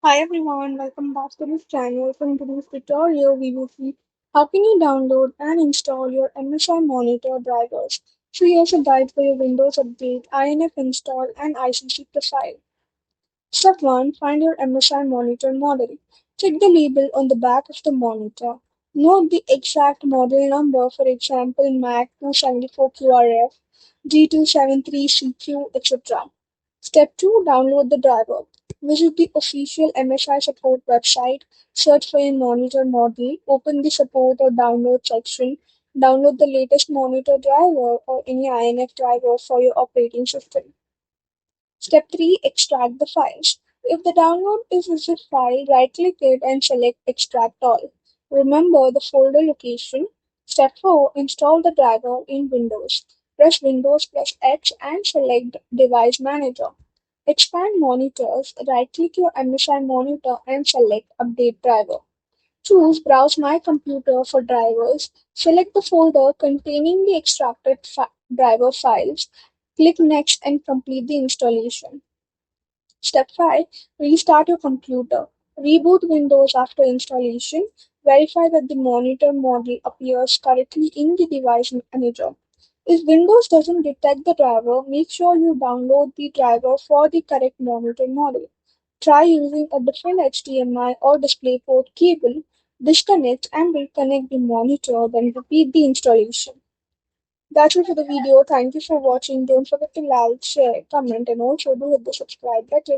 Hi everyone, welcome back to this channel. So in today's tutorial, we will see how can you download and install your MSI monitor drivers. So here's a guide for your Windows Update, INF install, and ICC profile. Step 1. Find your MSI monitor model. Check the label on the back of the monitor. Note the exact model number, for example, MAC 274QRF, G273CQ, etc. Step 2. Download the driver. Visit the official MSI support website, search for your monitor model, open the support or download section, download the latest monitor driver or any INF driver for your operating system. Step 3. Extract the files. If the download is a zip file, right-click it and select Extract All. Remember the folder location. Step 4. Install the driver in Windows. Press Windows plus X and select Device Manager. Expand monitors, right-click your MSI monitor and select Update Driver. Choose Browse My Computer for drivers. Select the folder containing the extracted driver files. Click Next and complete the installation. Step 5. Restart your computer. Reboot Windows after installation. Verify that the monitor model appears correctly in the device manager. If Windows doesn't detect the driver, make sure you download the driver for the correct monitor model. Try using a different HDMI or DisplayPort cable. Disconnect and reconnect the monitor, then repeat the installation. That's it for the video. Thank you for watching. Don't forget to like, share, comment, and also do hit the subscribe button.